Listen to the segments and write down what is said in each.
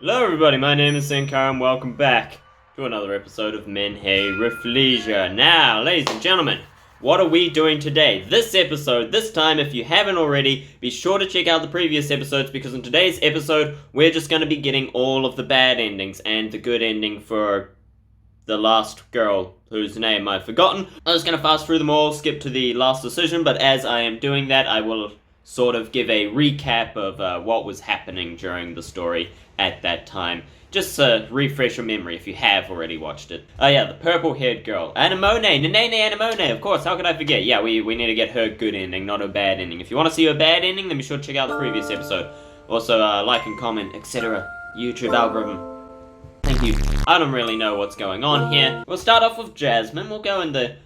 Hello everybody, my name is Sankar and welcome back to another episode of MenheRafflesia. Now, ladies and gentlemen, what are we doing today? This episode, this time, if you haven't already, be sure to check out the previous episodes because in today's episode, we're just going to be getting all of the bad endings and the good ending for the last girl whose name I've forgotten. I'm just going to fast through them all, skip to the last decision, but as I am doing that, I will sort of give a recap of what was happening during the story at that time. Just to refresh your memory if you have already watched it. Oh yeah, the purple-haired girl. Anemone, Anemone, of course, how could I forget? Yeah, we need to get her good ending, not her bad ending. If you want to see her bad ending, then be sure to check out the previous episode. Also, like and comment, etc. YouTube algorithm. Thank you. I don't really know what's going on here. We'll start off with Jasmine. We'll go in the...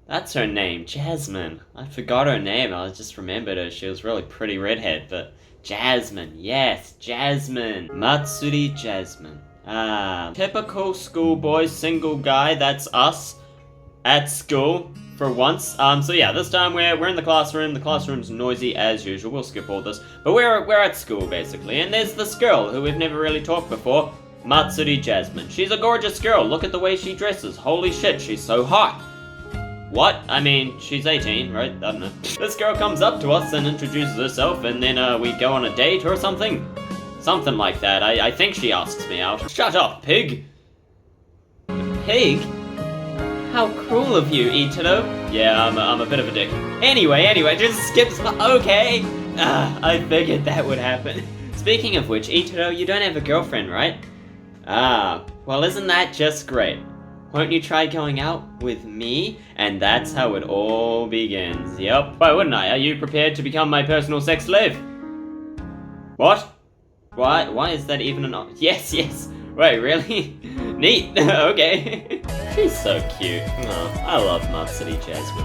That's her name, Jasmine. I forgot her name. I just remembered her. She was really pretty redhead, but... Jasmine, yes, Jasmine. Matsuri Jasmine. Typical schoolboy, single guy, that's us. At school, for once. So yeah, this time we're in the classroom. The classroom's noisy as usual. We'll skip all this. But we're at school, basically. And there's this girl who we've never really talked before. Matsuri Jasmine. She's a gorgeous girl. Look at the way she dresses. Holy shit, she's so hot. What? I mean, she's 18, right? I don't know. This girl comes up to us and introduces herself, and then we go on a date or something? Something like that. I think she asks me out. Shut up, pig! Pig? How cruel of you, Itaro. Yeah, I'm a bit of a dick. Anyway, just skips my... Okay! I figured that would happen. Speaking of which, Itaro, you don't have a girlfriend, right? Well isn't that just great? Won't you try going out with me? And that's how it all begins. Yep. Why wouldn't I? Are you prepared to become my personal sex slave? What? Why is that even an option? Yes. Wait, really? Neat. Okay. She's so cute. Oh, I love Matsuri Jasmine.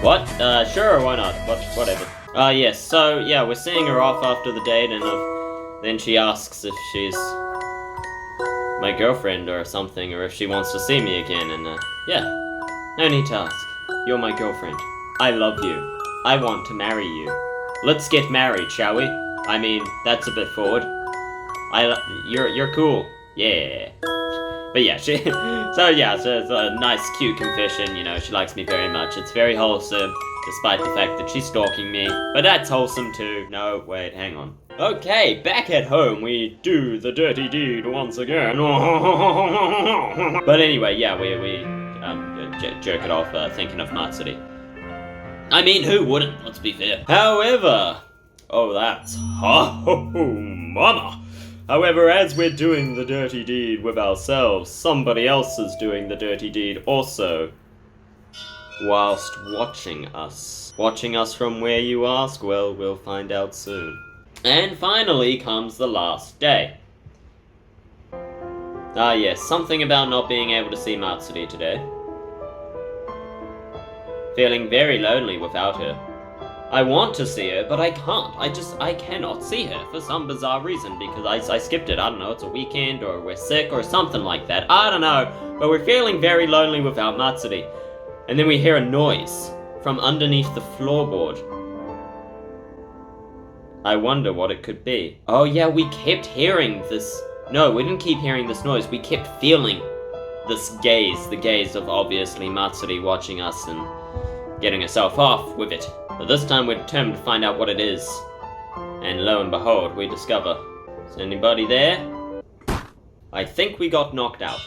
What? Sure, why not? Whatever. Yes. So, yeah, we're seeing her off after the date and then she asks if she's my girlfriend or something, or if she wants to see me again, and yeah, no need to ask. You're my girlfriend. I love you. I want to marry you. Let's get married, shall we? I mean, that's a bit forward. You're cool. Yeah. But yeah, so it's a nice, cute confession, you know, she likes me very much. It's very wholesome, despite the fact that she's stalking me. But that's wholesome too. No, wait, hang on. Okay, back at home, we do the dirty deed once again. But anyway, yeah, we jerk it off thinking of Matsuri. I mean, who wouldn't, let's be fair. However, that's mama. However, as we're doing the dirty deed with ourselves, somebody else is doing the dirty deed also. Whilst watching us. Watching us from where, you ask? Well, we'll find out soon. And finally comes the last day. Yes, something about not being able to see Matsuri today. Feeling very lonely without her. I want to see her, but I can't. I cannot see her for some bizarre reason because I skipped it. I don't know, it's a weekend or we're sick or something like that. I don't know, but we're feeling very lonely without Matsuri. And then we hear a noise from underneath the floorboard. I wonder what it could be. Oh yeah, we kept hearing this... No, we didn't keep hearing this noise. We kept feeling this gaze. The gaze of obviously Matsuri watching us and getting herself off with it. But this time we're determined to find out what it is. And lo and behold, we discover. Is anybody there? I think we got knocked out.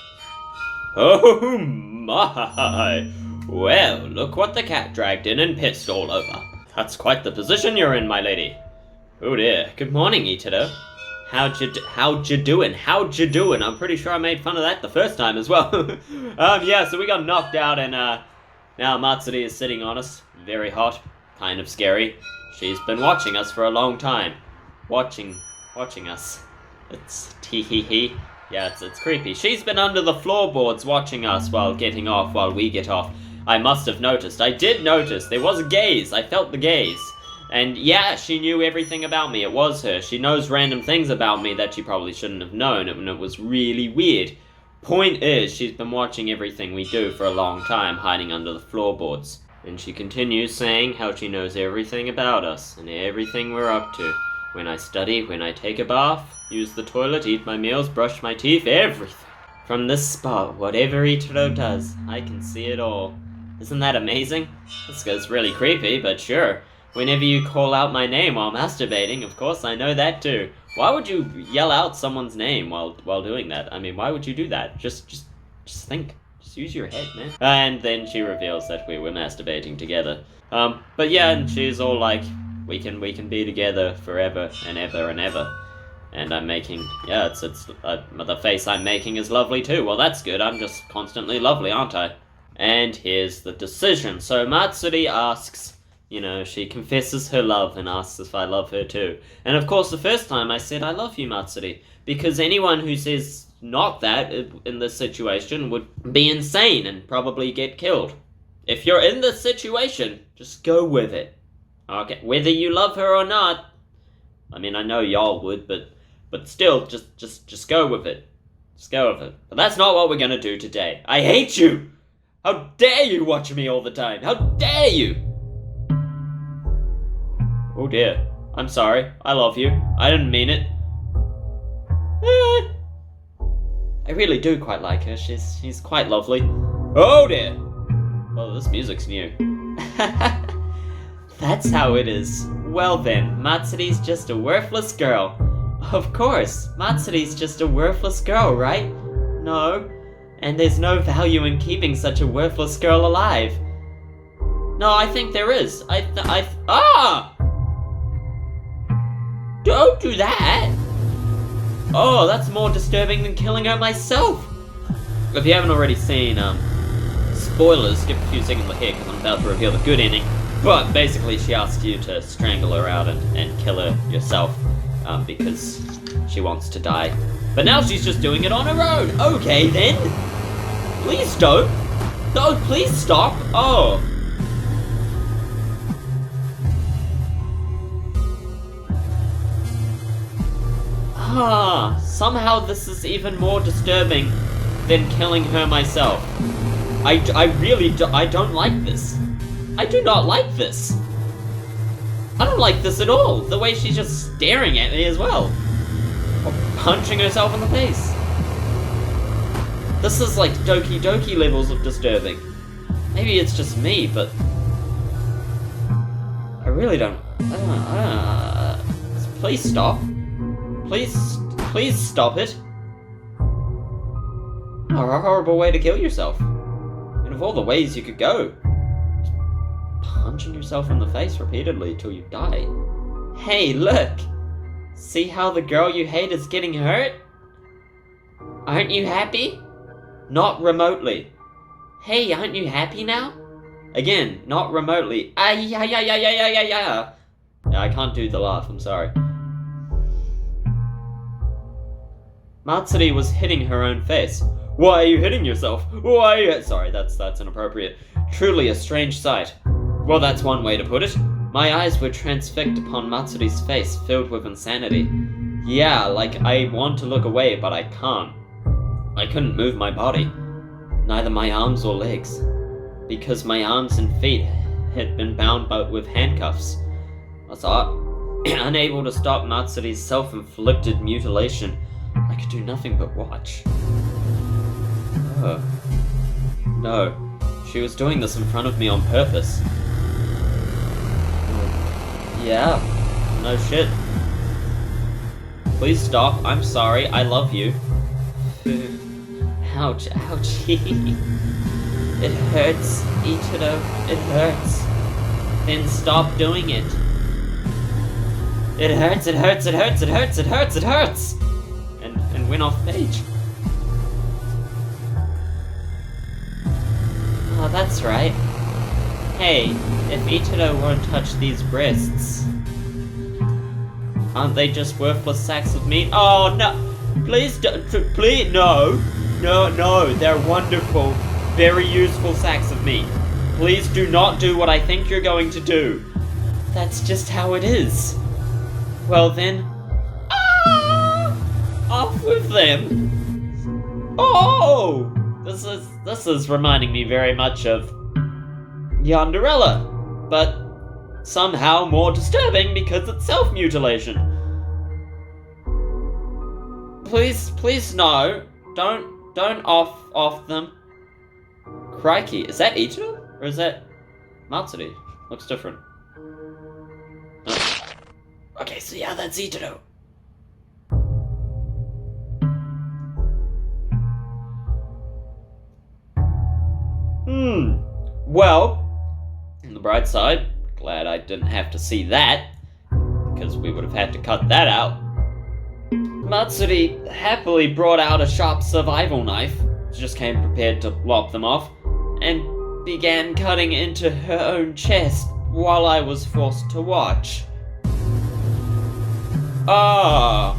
Oh my! Well, look what the cat dragged in and pissed all over. That's quite the position you're in, my lady. Oh dear. Good morning, Itaro. How'd you doing? I'm pretty sure I made fun of that the first time as well. Yeah, so we got knocked out and now Matsuri is sitting on us. Very hot. Kind of scary. She's been watching us for a long time. Watching us. It's tee-hee-hee. Yeah, it's creepy. She's been under the floorboards watching us while we get off. I must have noticed. I did notice. There was a gaze. I felt the gaze. And yeah, she knew everything about me. It was her. She knows random things about me that she probably shouldn't have known, and it was really weird. Point is, she's been watching everything we do for a long time, hiding under the floorboards. And she continues saying how she knows everything about us, and everything we're up to. when I study, when I take a bath, use the toilet, eat my meals, brush my teeth, everything. From this spot, whatever Ichiro does, I can see it all. Isn't that amazing? This gets really creepy, but sure. Whenever you call out my name while masturbating, of course I know that too. Why would you yell out someone's name while doing that? I mean, why would you do that? Just think. Just use your head, man. And then she reveals that we were masturbating together. But yeah, and she's all like, we can be together forever and ever and ever. And I'm making, yeah, the face I'm making is lovely too. Well, that's good. I'm just constantly lovely, aren't I? And here's the decision. So Matsuri asks, she confesses her love and asks if I love her too. And of course, the first time I said, I love you, Matsuri. Because anyone who says not that in this situation would be insane and probably get killed. If you're in this situation, just go with it. Okay, whether you love her or not, I mean, I know y'all would, but still, just go with it. Just go with it. But that's not what we're gonna do today. I hate you! How dare you watch me all the time? How dare you! Oh dear. I'm sorry. I love you. I didn't mean it. I really do quite like her. She's quite lovely. Oh dear! Well, this music's new. That's how it is. Well then, Matsuri's just a worthless girl. Of course, Matsuri's just a worthless girl, right? No. And there's no value in keeping such a worthless girl alive. No, I think there is. Don't do that! Oh, that's more disturbing than killing her myself! If you haven't already seen, spoilers, skip a few seconds ahead because I'm about to reveal the good ending. But basically she asks you to strangle her out and kill her yourself, because she wants to die. But now she's just doing it on her own. Okay then. Please don't. No, please stop. Oh. Somehow this is even more disturbing than killing her myself. I don't like this. I do not like this. I don't like this at all. The way she's just staring at me as well. Or punching herself in the face. This is like Doki Doki levels of disturbing. Maybe it's just me, but I really don't. Please stop. Please stop it. Oh, a horrible way to kill yourself. And of all the ways you could go, just punching yourself in the face repeatedly till you die. Hey, look! See how the girl you hate is getting hurt? Aren't you happy? Not remotely. Hey, aren't you happy now? Again, not remotely. Yeah, I can't do the laugh, I'm sorry. Matsuri was hitting her own face. Why are you hitting yourself? Why are you... Sorry, that's inappropriate. Truly a strange sight. Well, that's one way to put it. My eyes were transfixed upon Matsuri's face, filled with insanity. Yeah, like I want to look away, but I can't. I couldn't move my body. Neither my arms or legs. Because my arms and feet had been bound with handcuffs. So, unable to stop Matsuri's self-inflicted mutilation, I could do nothing but watch. Oh. No. She was doing this in front of me on purpose. Yeah. No shit. Please stop. I'm sorry. I love you. Ouch. Ouchie. It hurts, Ichiro. It hurts. Then stop doing it. It hurts, it hurts, it hurts, it hurts, it hurts, it hurts! And went off page. Oh, that's right. Hey, if Ichiro won't touch these breasts, aren't they just worthless sacks of meat? Oh, no! Please don't, please, no! No, they're wonderful, very useful sacks of meat. Please do not do what I think you're going to do. That's just how it is. Well then, off with them. Oh, this is reminding me very much of Yanderella, but somehow more disturbing because it's self-mutilation. please no. Don't off them. Crikey, is that Ichiro? Or is that Matsuri? Looks different. Oh. Okay, so yeah, that's Ichiro. Well, on the bright side, glad I didn't have to see that, because we would have had to cut that out. Matsuri happily brought out a sharp survival knife, just came prepared to lop them off, and began cutting into her own chest while I was forced to watch. Ah!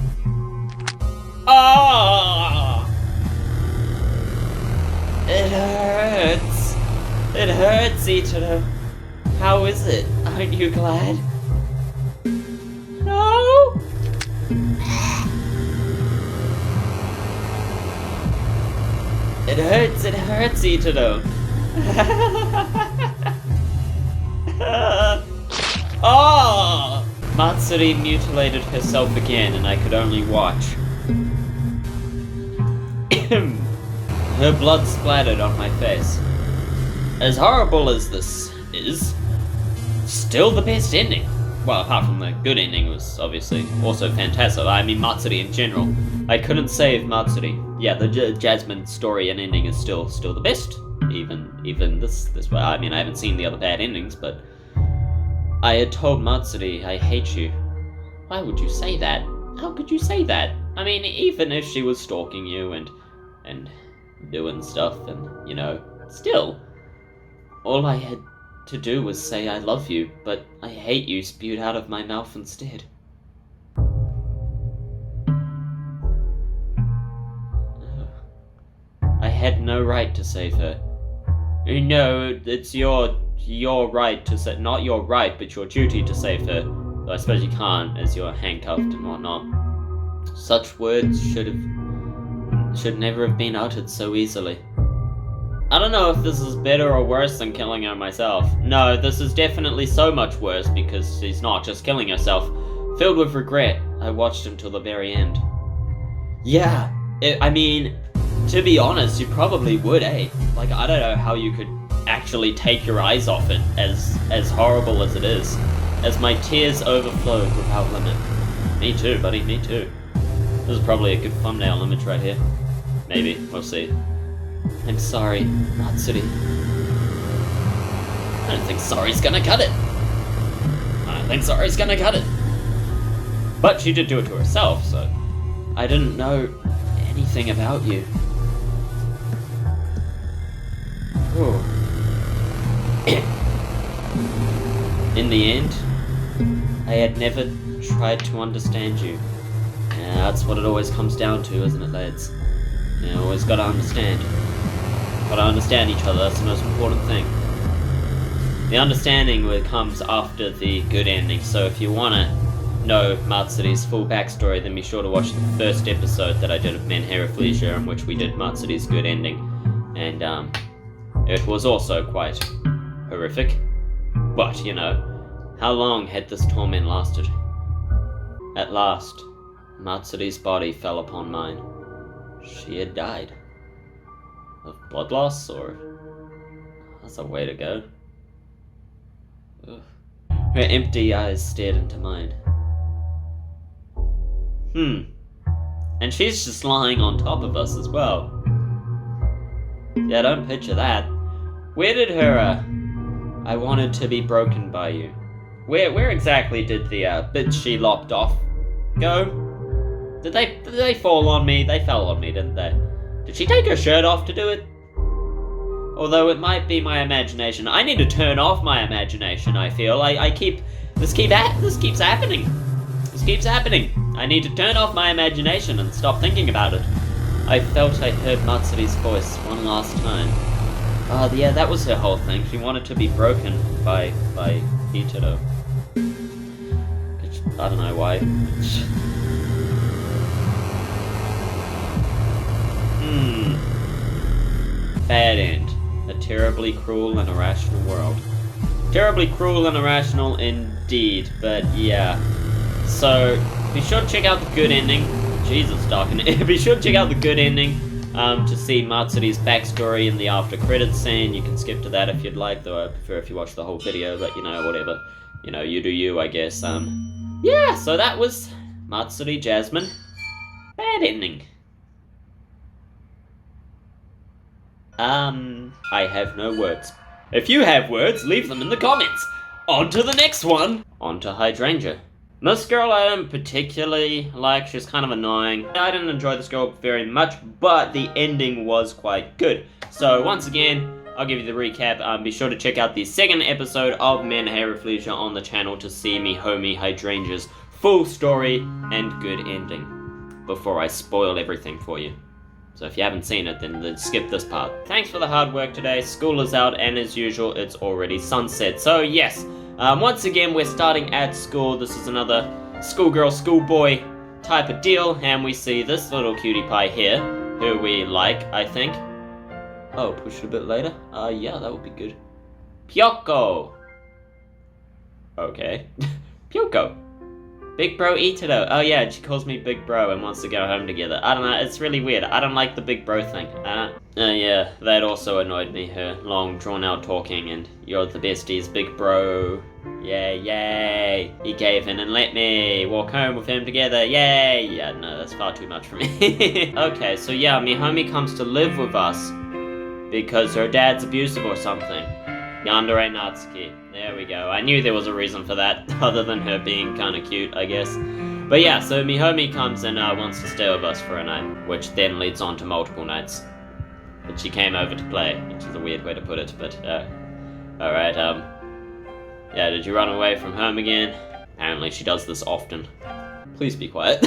It hurts! It hurts, Ichiro. How is it? Aren't you glad? No! It hurts, Ichiro. Oh! Matsuri mutilated herself again, and I could only watch. Her blood splattered on my face. As horrible as this is, still the best ending. Well, apart from the good ending was obviously also fantastic. I mean, Matsuri in general. I couldn't save Matsuri. Yeah, the Jasmine story and ending is still the best. Even this way. I mean, I haven't seen the other bad endings, but I had told Matsuri, I hate you. Why would you say that? How could you say that? I mean, even if she was stalking you and doing stuff and, you know, still. All I had to do was say I love you, but I hate you spewed out of my mouth instead. I had no right to save her. No, it's your right to say, not your right, but your duty to save her. Though I suppose you can't, as you're handcuffed and whatnot. Such words should never have been uttered so easily. I don't know if this is better or worse than killing her myself. No, this is definitely so much worse because she's not just killing herself. Filled with regret, I watched until the very end. Yeah, I mean, to be honest, you probably would, eh? Like, I don't know how you could actually take your eyes off it, as horrible as it is. As my tears overflowed without limit. Me too, buddy, me too. This is probably a good thumbnail image right here. Maybe, we'll see. I'm sorry, Matsuri. I don't think sorry's gonna cut it. But she did do it to herself, so I didn't know anything about you. In the end, I had never tried to understand you. Yeah, that's what it always comes down to, isn't it, lads? You always gotta understand. Gotta understand each other, that's the most important thing. The understanding comes after the good ending, so if you wanna know Matsuri's full backstory, then be sure to watch the first episode that I did of MenheRafflesia, in which we did Matsuri's good ending. And, it was also quite horrific. But, you know, how long had this torment lasted? At last, Matsuri's body fell upon mine. She had died. Of blood loss, or... That's a way to go. Ugh. Her empty eyes stared into mine. And she's just lying on top of us as well. Yeah, don't picture that. Where did her, I wanted to be broken by you. Where exactly did the, bits she lopped off go? Did they fall on me? They fell on me, didn't they? Did she take her shirt off to do it? Although it might be my imagination. I need to turn off my imagination, I feel. This keeps happening. This keeps happening. I need to turn off my imagination and stop thinking about it. I felt I heard Matsuri's voice one last time. Yeah, that was her whole thing. She wanted to be broken by Ichiro. I don't know why. Bad end. A terribly cruel and irrational world. Terribly cruel and irrational indeed, but yeah. So, be sure to check out the good ending. Jesus, dark. And be sure to check out the good ending to see Matsuri's backstory in the after credits scene. You can skip to that if you'd like, though I prefer if you watch the whole video, but whatever. You do you, I guess. Yeah, so that was Matsuri Jasmine. Bad ending. I have no words. If you have words, leave them in the comments. On to the next one. On to Hydrangea. This girl I don't particularly like. She's kind of annoying. I didn't enjoy this girl very much, but the ending was quite good. So once again, I'll give you the recap. Be sure to check out the second episode of MenheRafflesia on the channel to see me homie Hydrangea's full story and good ending before I spoil everything for you. So if you haven't seen it, then skip this part. Thanks for the hard work today. School is out, and as usual, it's already sunset. So yes, once again, we're starting at school. This is another schoolgirl, schoolboy type of deal, and we see this little cutie pie here, who we like, I think. Oh, push it a bit later? Yeah, that would be good. Pyoko! Okay. Pyoko. Big bro Itodo. Oh yeah, she calls me big bro and wants to go home together. I don't know, it's really weird. I don't like the big bro thing. Yeah, that also annoyed me, her long drawn out talking and you're the besties, big bro. Yay, yay. He gave in and let me walk home with him together. Yay. Yeah, no, that's far too much for me. Okay, so yeah, me homie comes to live with us because her dad's abusive or something. Yandere Natsuki. There we go. I knew there was a reason for that, other than her being kinda cute, I guess. But yeah, so me homie comes and wants to stay with us for a night, which then leads on to multiple nights. But she came over to play, which is a weird way to put it, but alright, yeah, did you run away from home again? Apparently she does this often. Please be quiet.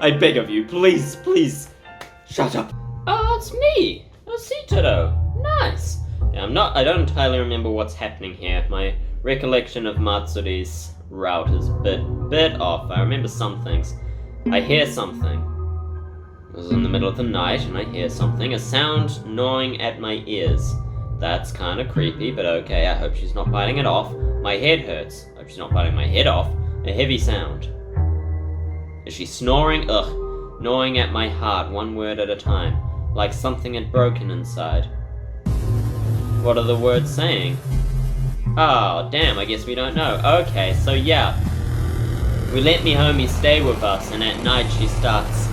I beg of you, please, please. Shut up. Oh, it's me! Ositodo. Nice. I don't entirely remember what's happening here. My recollection of Matsuri's route is a bit off. I remember some things. I hear something. It was in the middle of the night and I hear something. A sound gnawing at my ears. That's kind of creepy, but okay. I hope she's not biting it off. My head hurts. I hope she's not biting my head off. A heavy sound. Is she snoring? Ugh. Gnawing at my heart, one word at a time. Like something had broken inside. What are the words saying? Oh, damn, I guess we don't know. Okay, so yeah. We let me homie stay with us, and at night she starts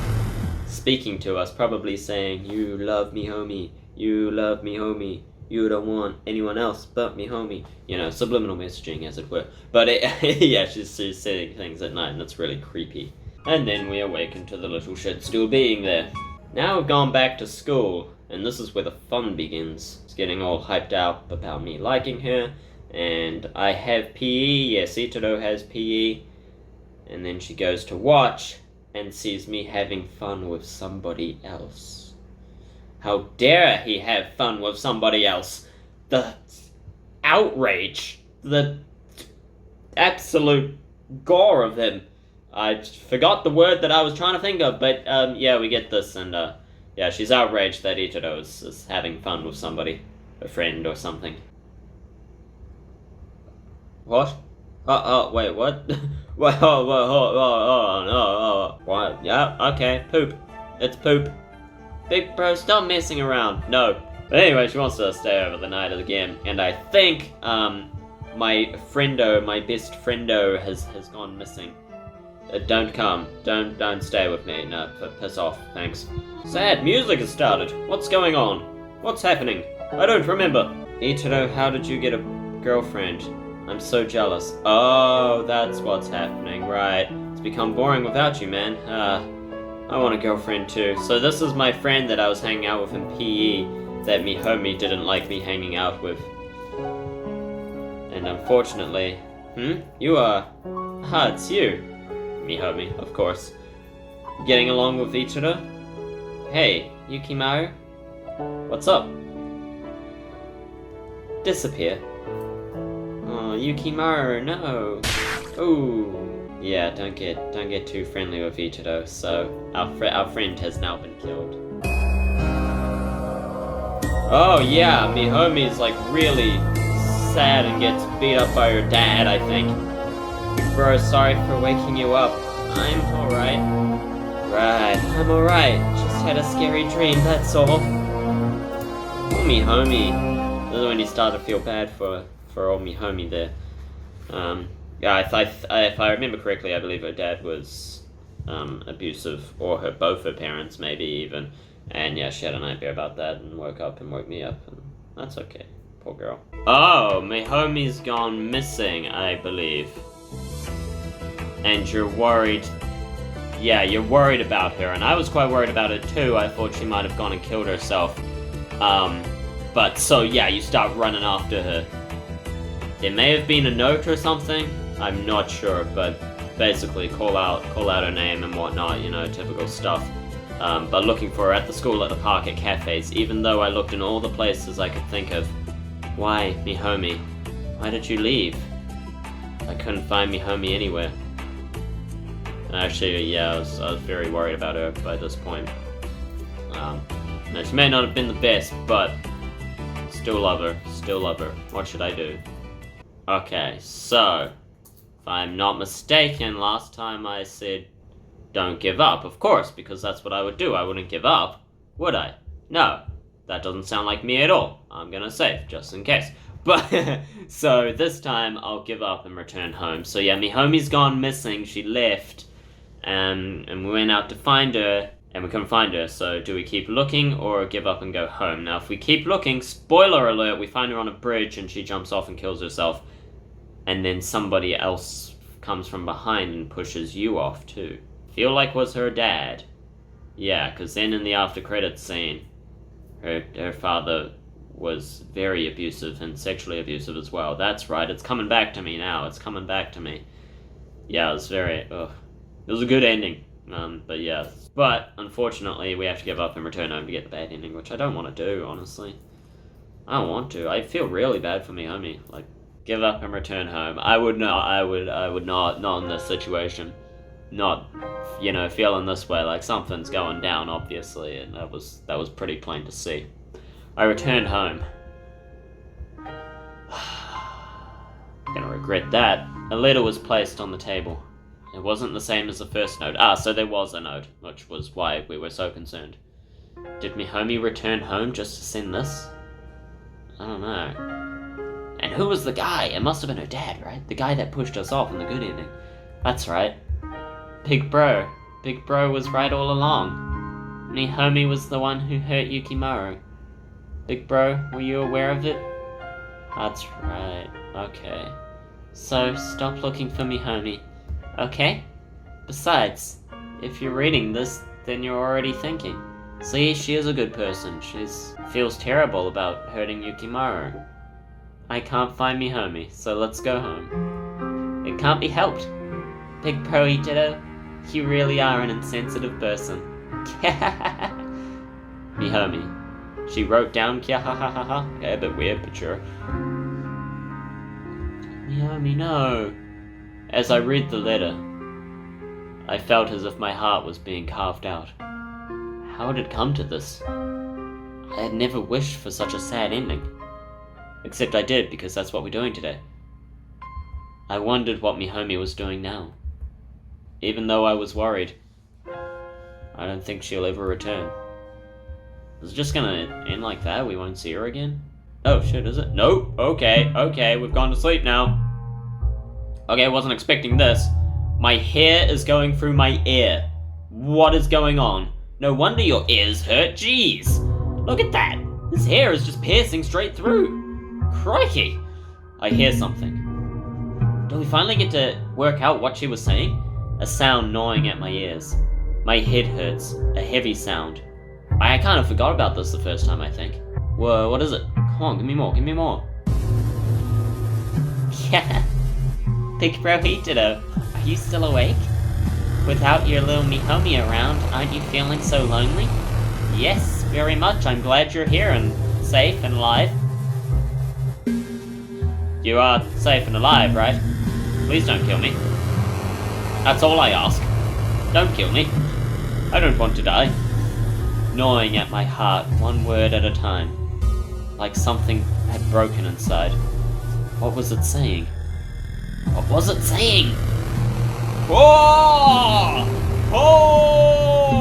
speaking to us, probably saying, you love me homie, you love me homie, you don't want anyone else but me homie. Subliminal messaging, as it were. But yeah, she's saying things at night, and it's really creepy. And then we awaken to the little shit still being there. Now we've gone back to school, and this is where the fun begins. It's getting all hyped out about me liking her, and I have PE, yes, Itodo has PE, and then she goes to watch, and sees me having fun with somebody else. How dare he have fun with somebody else? The outrage, the absolute gore of him. I forgot the word that I was trying to think of, but yeah, we get this, and yeah, she's outraged that Itodo is having fun with somebody, a friend or something. What? Wait, what? What? What? Yeah, okay, poop. It's poop. Big bro, stop messing around. No. But anyway, she wants to stay over the night again, and I think, my best friendo has gone missing. Don't come. Don't stay with me. No, piss off. Thanks. Sad music has started. What's going on? What's happening? I don't remember. Itodo, how did you get a girlfriend? I'm so jealous. Oh, that's what's happening. Right. It's become boring without you, man. I want a girlfriend too. So this is my friend that I was hanging out with in PE that me homie didn't like me hanging out with. And unfortunately... You are... it's you. Me homie, of course. Getting along with Itodo? Hey, Yukimaru? What's up? Disappear. Oh, Yukimaru, no. Ooh. Yeah, don't get too friendly with Itodo, so our friend has now been killed. Oh yeah, me homie's like really sad and gets beat up by her dad, I think. Bro, sorry for waking you up. I'm alright. alright, I'm alright. Just had a scary dream, that's all. Oh, me homie. This is when you start to feel bad for old me homie there. Yeah, if I remember correctly, I believe her dad was abusive, or both her parents maybe even. And yeah, she had a nightmare about that and woke up and woke me up, and that's okay. Poor girl. Oh, my homie's gone missing, I believe. And you're worried. Yeah, you're worried about her, and I was quite worried about it too. I thought she might have gone and killed herself. But so yeah, you start running after her. There may have been a note or something. I'm not sure, but basically call out her name and whatnot, you know, typical stuff. But looking for her at the school, at the park, at cafes, even though I looked in all the places I could think of. Why, me homie? Why did you leave? I couldn't find me homie anywhere. Actually, yeah, I was very worried about her by this point. Now, she may not have been the best, but still love her. What should I do? Okay, so, if I'm not mistaken, last time I said don't give up, of course, because that's what I would do. I wouldn't give up, would I? No, that doesn't sound like me at all. I'm gonna save, just in case. But, so this time I'll give up and return home. So yeah, me homie's gone missing, she left, and we went out to find her, and we couldn't find her. So do we keep looking or give up and go home? Now if we keep looking, spoiler alert, we find her on a bridge and she jumps off and kills herself. And then somebody else comes from behind and pushes you off too. Feel like was her dad. Yeah, because then in the after credits scene, her father was very abusive and sexually abusive as well. That's right, it's coming back to me now. It's coming back to me. Yeah, it was very... Ugh. It was a good ending. But yeah. But, unfortunately, we have to give up and return home to get the bad ending, which I don't want to do, honestly. I don't want to. I feel really bad for me homie. Like, give up and return home. I would not in this situation. Not, you know, feeling this way, like something's going down, obviously, and that was pretty plain to see. I returned home. Gonna regret that. A letter was placed on the table. It wasn't the same as the first note. So there was a note, which was why we were so concerned. Did me homie return home just to send this? I don't know. And who was the guy? It must have been her dad, right? The guy that pushed us off in the good ending. That's right. Big Bro. Big Bro was right all along. Me homie was the one who hurt Yukimaru. Big Bro, were you aware of it? That's right. Okay. So, stop looking for me homie. Okay? Besides, if you're reading this, then you're already thinking. See, she is a good person. She feels terrible about hurting Yukimaru. I can't find me homie, so let's go home. It can't be helped. Big Pro Ditto, you really are an insensitive person. Me homie. She wrote down kya ha ha ha ha. Okay, a bit weird, but sure. Me homie, no. As I read the letter, I felt as if my heart was being carved out. How had it come to this? I had never wished for such a sad ending. Except I did, because that's what we're doing today. I wondered what me homie was doing now. Even though I was worried. I don't think she'll ever return. Is it just gonna end like that? We won't see her again? Oh shit, is it? Nope. Okay, we've gone to sleep now. Okay, I wasn't expecting this. My hair is going through my ear. What is going on? No wonder your ears hurt. Jeez. Look at that. His hair is just piercing straight through. Crikey. I hear something. Do we finally get to work out what she was saying? A sound gnawing at my ears. My head hurts. A heavy sound. I kind of forgot about this the first time, I think. Whoa, what is it? Come on, give me more. Yeah. Big Bro Ditto, are you still awake? Without your little me homie around, aren't you feeling so lonely? Yes, very much. I'm glad you're here and safe and alive. You are safe and alive, right? Please don't kill me. That's all I ask. Don't kill me. I don't want to die. Gnawing at my heart, one word at a time. Like something had broken inside. What was it saying? What was it saying? Oh! Oh!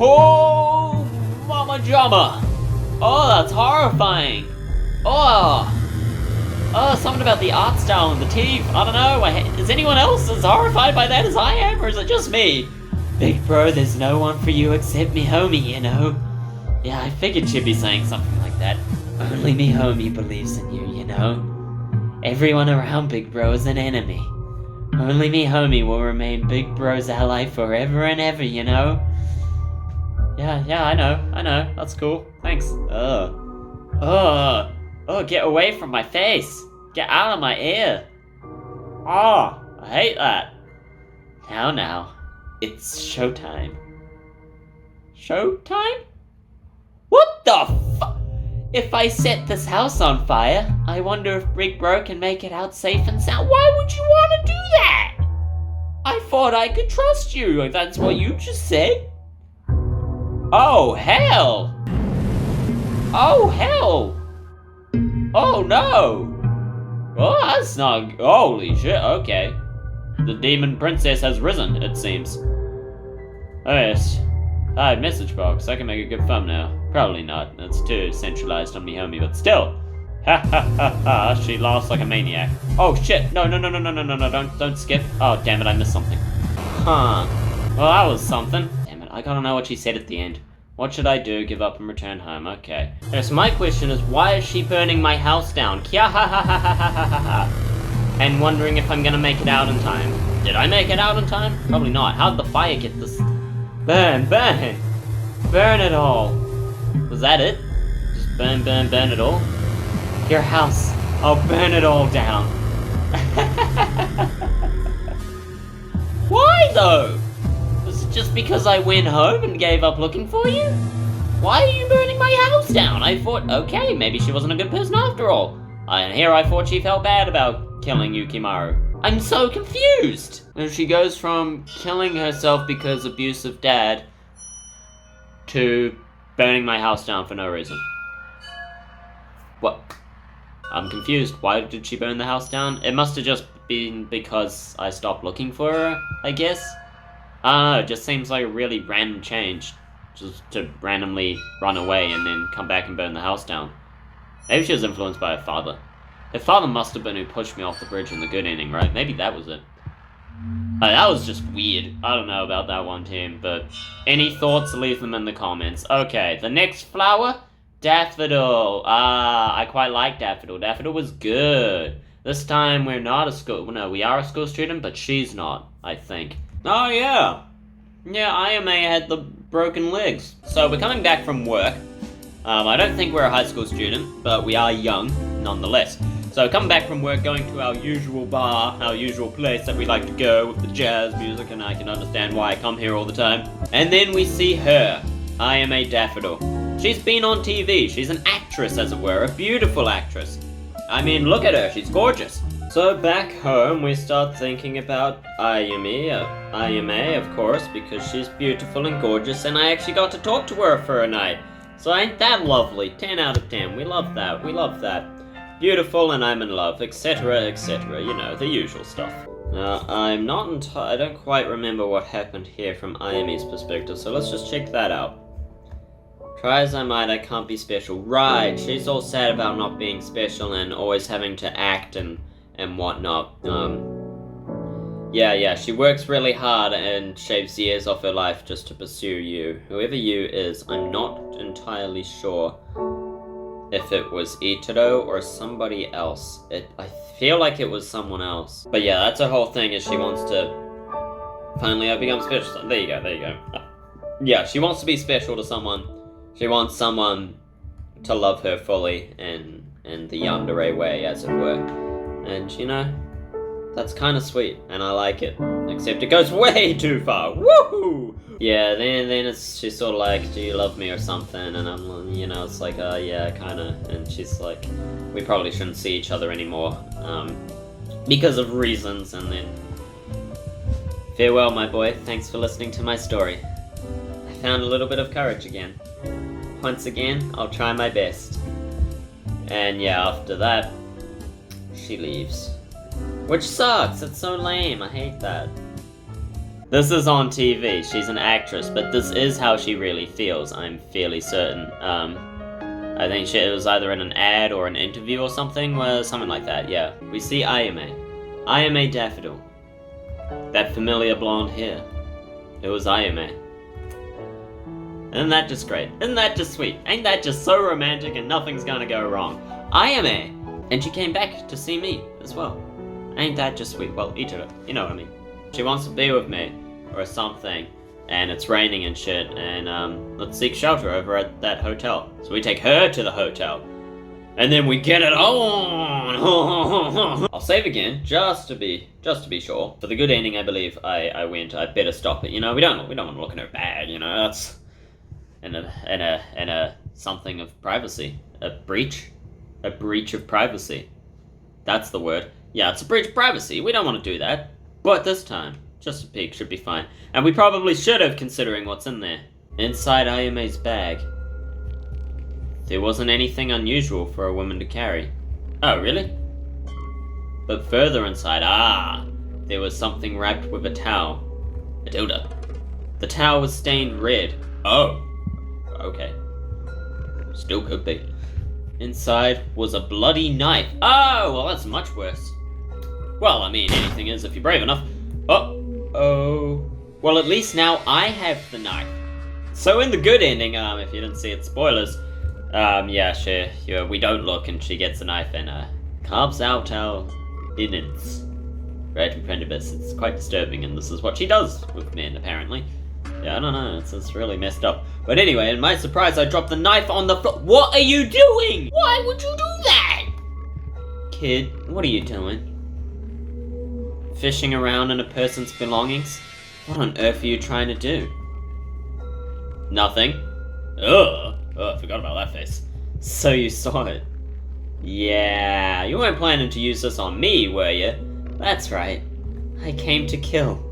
Oh, Mama Jama! Oh, that's horrifying! Oh, something about the art style and the teeth. I don't know. Is anyone else as horrified by that as I am, or is it just me? Big bro, there's no one for you except me homie, you know? Yeah, I figured she'd be saying something like that. Only me homie believes in you, you know? Everyone around Big Bro is an enemy. Only me homie will remain Big Bro's ally forever and ever, you know? Yeah, I know. That's cool. Thanks. Oh, get away from my face. Get out of my ear. Oh, I hate that. Now, it's showtime. Showtime? What the fuck? If I set this house on fire, I wonder if Big Bro can make it out safe and sound. Why would you want to do that? I thought I could trust you. That's what you just said. Oh, hell. Oh, hell. Oh, no. Oh, that's not... Holy shit, okay. The demon princess has risen, it seems. Oh, yes. Hi, message box. I can make a good thumbnail. Probably not. That's too centralized on me homie, but still. Ha ha ha ha. She laughs like a maniac. Oh shit. No. Don't skip. Oh damn it, I missed something. Huh. Well, that was something. Damn it, I gotta know what she said at the end. What should I do? Give up and return home. Okay. So my question is, why is she burning my house down? Kya ha ha ha ha ha ha ha. And wondering if I'm gonna make it out in time. Did I make it out in time? Probably not. How'd the fire get this? Burn. Burn it all. Was that it? Just burn it all? Your house. I'll burn it all down. Why though? Was it just because I went home and gave up looking for you? Why are you burning my house down? I thought, okay, maybe she wasn't a good person after all. And here I thought she felt bad about killing Yukimaru. I'm so confused. And she goes from killing herself because abusive dad to burning my house down for no reason. What? I'm confused. Why did she burn the house down? It must have just been because I stopped looking for her, I guess. I don't know, it just seems like a really random change. Just to randomly run away and then come back and burn the house down. Maybe she was influenced by her father. Her father must have been who pushed me off the bridge in the good ending, right? Maybe that was it. That was just weird. I don't know about that one, team, but any thoughts, leave them in the comments. Okay, the next flower, Daffodil. I quite like Daffodil. Daffodil was good. This time we're not a school, no, we are a school student, but she's not, I think. Oh yeah. Yeah, Ayame had the broken legs. So we're coming back from work. I don't think we're a high school student, but we are young, nonetheless. So coming back from work, going to our usual bar, our usual place that we like to go with the jazz music, and I can understand why I come here all the time. And then we see her, Ayame Daffodil. She's been on TV, she's an actress as it were, a beautiful actress. I mean, look at her, she's gorgeous. So back home, we start thinking about Ayame, of course, because she's beautiful and gorgeous, and I actually got to talk to her for a night. So ain't that lovely? 10 out of 10, we love that. Beautiful and I'm in love, etc, you know, the usual stuff. I don't quite remember what happened here from Ayame's perspective, so let's just check that out. Try as I might, I can't be special. Right, she's all sad about not being special and always having to act and whatnot. Yeah, she works really hard and shaves years off her life just to pursue you. Whoever you is, I'm not entirely sure if it was Itaro or somebody else. I feel like it was someone else. But yeah, that's her whole thing, is she wants to finally become special. There you go. Yeah, she wants to be special to someone. She wants someone to love her fully in the Yandere way, as it were. And, you know, that's kind of sweet, and I like it. Except it goes way too far. Woohoo! Yeah, then she's sort of like, do you love me or something? And I'm, you know, it's like, yeah, kind of. And she's like, we probably shouldn't see each other anymore, because of reasons. And then, farewell, my boy. Thanks for listening to my story. I found a little bit of courage again. Once again, I'll try my best. And yeah, after that, she leaves. Which sucks, it's so lame, I hate that. This is on TV. She's an actress, but this is how she really feels. I'm fairly certain. I think it was either in an ad or an interview or something like that. Yeah, we see Ayame Daffodil. That familiar blonde hair. It was Ayame. Isn't that just great? Isn't that just sweet? Ain't that just so romantic and nothing's gonna go wrong? Ayame! And she came back to see me as well. Ain't that just sweet? Well, each of it. You know what I mean. She wants to be with me, or something. And it's raining and shit, and let's seek shelter over at that hotel. So we take her to the hotel. And then we get it on! I'll save again, just to be sure. For the good ending, I believe I went. I better stop it. You know, we don't want to look in her bag. You know, that's in a something of privacy, a breach of privacy. That's the word. Yeah, it's a breach of privacy. We don't want to do that. But this time, just a peek should be fine. And we probably should have, considering what's in there. Inside Ayame's bag, there wasn't anything unusual for a woman to carry. Oh, really? But further inside, there was something wrapped with a towel. A dildo. The towel was stained red. Oh. Okay. Still could be. Inside was a bloody knife. Oh, well that's much worse. Well, I mean, anything is if you're brave enough. Oh. Well, at least now I have the knife. So in the good ending, if you didn't see it, spoilers. Yeah, we don't look and she gets the knife and carves out our innards right in front of us. It's quite disturbing, and this is what she does with men, apparently. Yeah, I don't know, it's really messed up. But anyway, in my surprise, I dropped the knife on the floor. What are you doing? Why would you do that? Kid, what are you doing? Fishing around in a person's belongings? What on earth are you trying to do? Nothing. Ugh. Oh, I forgot about that face. So you saw it. Yeah, you weren't planning to use this on me, were you? That's right. I came to kill.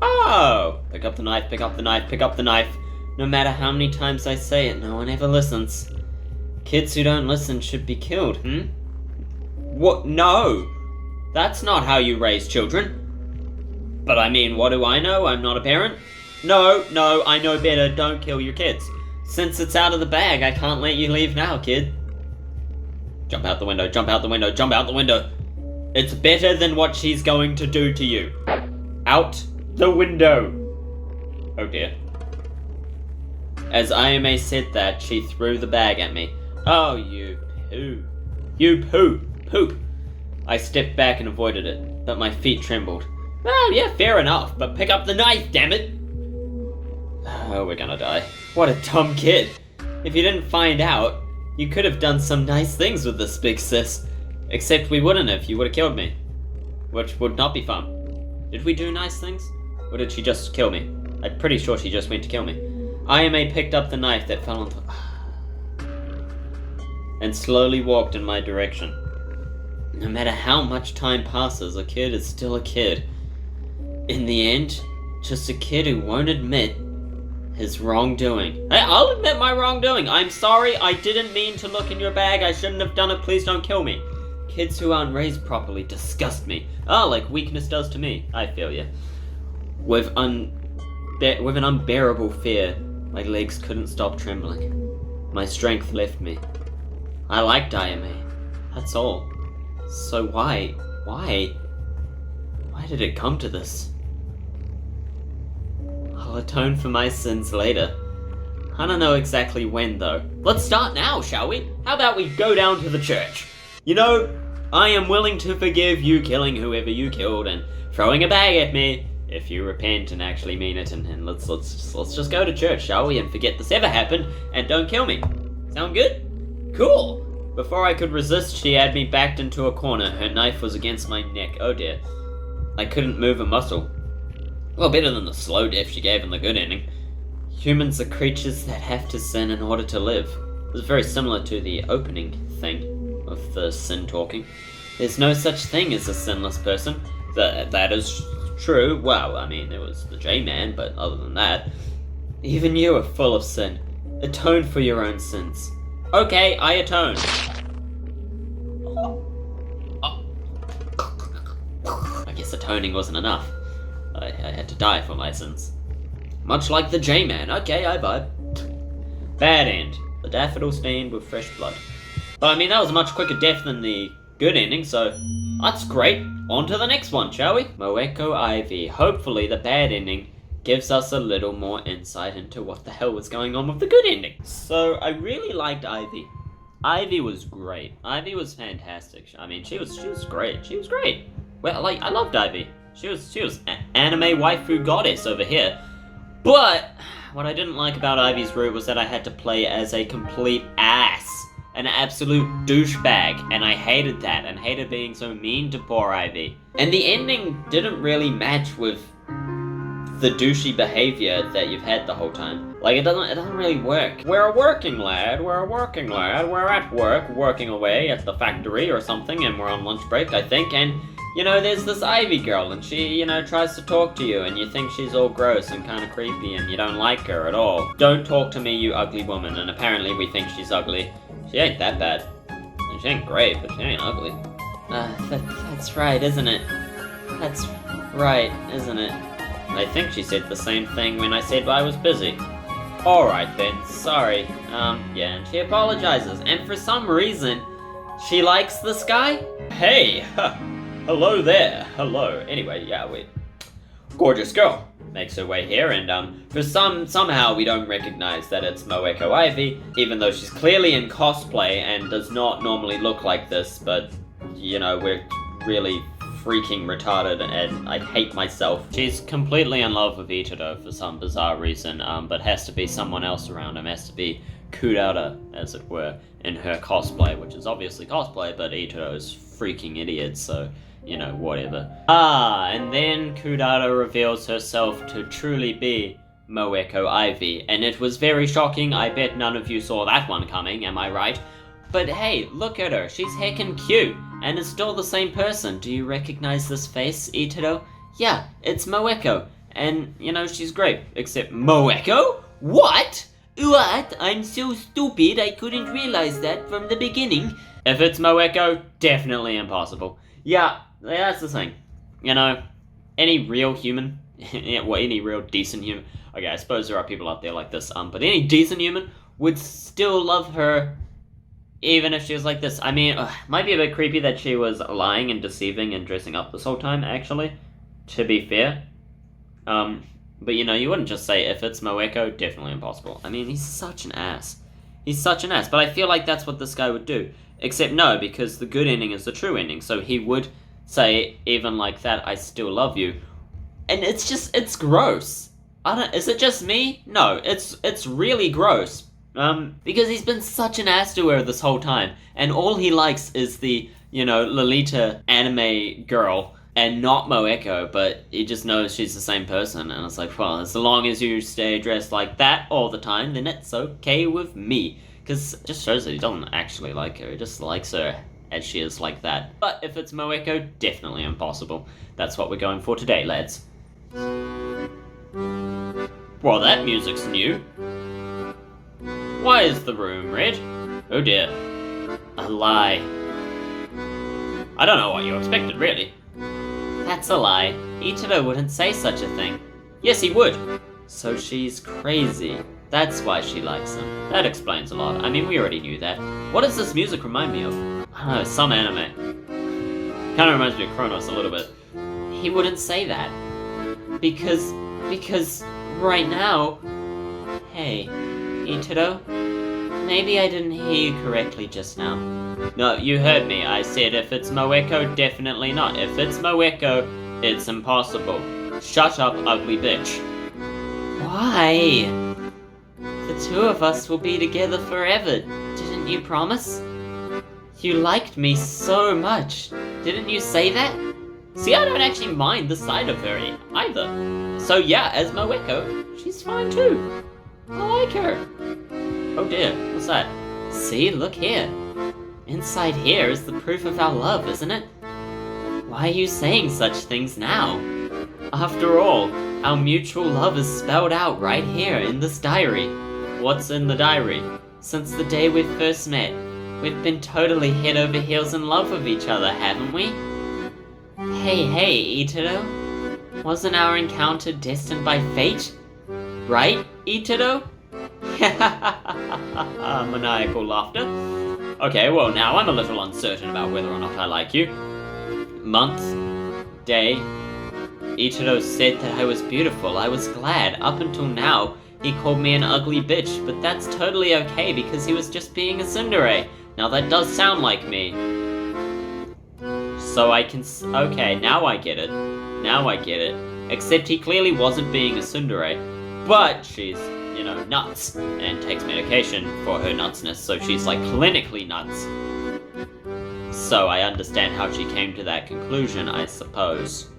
Oh! Pick up the knife, pick up the knife, pick up the knife. No matter how many times I say it, no one ever listens. Kids who don't listen should be killed, What? No! That's not how you raise children. But I mean, what do I know? I'm not a parent. No, I know better. Don't kill your kids. Since it's out of the bag, I can't let you leave now, kid. Jump out the window, jump out the window, jump out the window. It's better than what she's going to do to you. Out the window. Oh dear. As Ayame said that, she threw the bag at me. Oh, you poo. You poop. I stepped back and avoided it, but my feet trembled. Oh, yeah, fair enough, but pick up the knife, damn it! Oh, we're gonna die. What a dumb kid. If you didn't find out, you could have done some nice things with this big sis. Except we wouldn't have, you would have killed me. Which would not be fun. Did we do nice things? Or did she just kill me? I'm pretty sure she just went to kill me. Ayame picked up the knife that fell on and slowly walked in my direction. No matter how much time passes, a kid is still a kid. In the end, just a kid who won't admit his wrongdoing. Hey, I'll admit my wrongdoing. I'm sorry, I didn't mean to look in your bag. I shouldn't have done it. Please don't kill me. Kids who aren't raised properly disgust me. Like weakness does to me. I feel ya. With an unbearable fear, my legs couldn't stop trembling. My strength left me. I liked Ayame. That's all. So why did it come to this? I'll atone for my sins later. I don't know exactly when, though. Let's start now, shall we? How about we go down to the church? You know, I am willing to forgive you killing whoever you killed and throwing a bag at me if you repent and actually mean it. And let's just go to church, shall we? And forget this ever happened and don't kill me. Sound good? Cool. Before I could resist, she had me backed into a corner. Her knife was against my neck. Oh dear. I couldn't move a muscle. Well, better than the slow death she gave in the good ending. Humans are creatures that have to sin in order to live. It was very similar to the opening thing of the sin talking. There's no such thing as a sinless person. That is true. Well, I mean, it was the J-Man, but other than that, even you are full of sin. Atone for your own sins. Okay, I atone. I guess atoning wasn't enough. I had to die for my sins. Much like the J-Man. Okay, I vibe. Bad end. The daffodil stained with fresh blood. But I mean, that was a much quicker death than the good ending, so that's great. On to the next one, shall we? Moeko Ivy. Hopefully the bad ending gives us a little more insight into what the hell was going on with the good ending. So I really liked Ivy. Ivy was great. Ivy was fantastic. I mean, she was great. She was great. Well, like, I loved Ivy. She was anime waifu goddess over here. But what I didn't like about Ivy's route was that I had to play as a complete ass. An absolute douchebag. And I hated that, and hated being so mean to poor Ivy. And the ending didn't really match with the douchey behavior that you've had the whole time. Like, it doesn't really work. We're a working lad, we're at work, working away at the factory or something, and we're on lunch break, I think, and, you know, there's this Ivy girl, and she, you know, tries to talk to you, and you think she's all gross and kind of creepy, and you don't like her at all. Don't talk to me, you ugly woman, and apparently we think she's ugly. She ain't that bad. And she ain't great, but she ain't ugly. That's right, isn't it? That's right, isn't it? I think she said the same thing when I said I was busy. Alright then, sorry. Yeah, and she apologizes, and for some reason, she likes this guy? Hey, hello there, hello. Anyway, yeah, gorgeous girl makes her way here, and for somehow we don't recognize that it's Moeko Ivy, even though she's clearly in cosplay and does not normally look like this, but, you know, we're really freaking retarded and I hate myself. She's completely in love with Itado for some bizarre reason, but has to be someone else around him, has to be Kudara, as it were, in her cosplay, which is obviously cosplay, but Itado's freaking idiot, so, you know, whatever. And then Kudara reveals herself to truly be Moeko Ivy, and it was very shocking. I bet none of you saw that one coming, am I right? But hey, look at her, she's heckin' cute, and is still the same person. Do you recognize this face, Itado? Yeah, it's Moeko, and, you know, she's great, except Moeko? What? What? I'm so stupid I couldn't realize that from the beginning. If it's Moeko, definitely impossible. Yeah, that's the thing. You know, any real human, well, any real decent human, okay, I suppose there are people out there like this, but any decent human would still love her even if she was like this. I mean, might be a bit creepy that she was lying and deceiving and dressing up this whole time, actually, to be fair. But you know, you wouldn't just say, if it's Moeko, definitely impossible. I mean, he's such an ass. He's such an ass, but I feel like that's what this guy would do. Except no, because the good ending is the true ending, so he would say, even like that, I still love you. And it's gross. Is it just me? No, it's really gross. Because he's been such an ass to her this whole time, and all he likes is the, you know, Lolita anime girl, and not Moeko, but he just knows she's the same person, and it's like, well, as long as you stay dressed like that all the time, then it's okay with me. Because it just shows that he doesn't actually like her, he just likes her as she is like that. But if it's Moeko, definitely impossible. That's what we're going for today, lads. Well, that music's new. Why is the room red? Oh dear. A lie. I don't know what you expected, really. That's a lie. Itado wouldn't say such a thing. Yes, he would. So she's crazy. That's why she likes him. That explains a lot. I mean, we already knew that. What does this music remind me of? I don't know, some anime. Kinda reminds me of Kronos a little bit. He wouldn't say that. Because right now... Hey, Itado? Maybe I didn't hear you correctly just now. No, you heard me. I said if it's Moeko, definitely not. If it's Moeko, it's impossible. Shut up, ugly bitch. Why? The two of us will be together forever. Didn't you promise? You liked me so much. Didn't you say that? See, I don't actually mind the side of her either. So yeah, as Moeko, she's fine too. I like her. Oh dear, what's that? See, look here. Inside here is the proof of our love, isn't it? Why are you saying such things now? After all, our mutual love is spelled out right here in this diary. What's in the diary? Since the day we first met, we've been totally head over heels in love with each other, haven't we? Hey, Itado. Wasn't our encounter destined by fate? Right, Itodo? Maniacal laughter. Okay, well now I'm a little uncertain about whether or not I like you. Month, day. Itodo said that I was beautiful. I was glad. Up until now, he called me an ugly bitch, but that's totally okay because he was just being a tsundere. Now that does sound like me. So I can... Okay, now I get it. Now I get it. Except he clearly wasn't being a tsundere, but she's, you know, nuts, and takes medication for her nutsiness, so she's like clinically nuts. So I understand how she came to that conclusion, I suppose.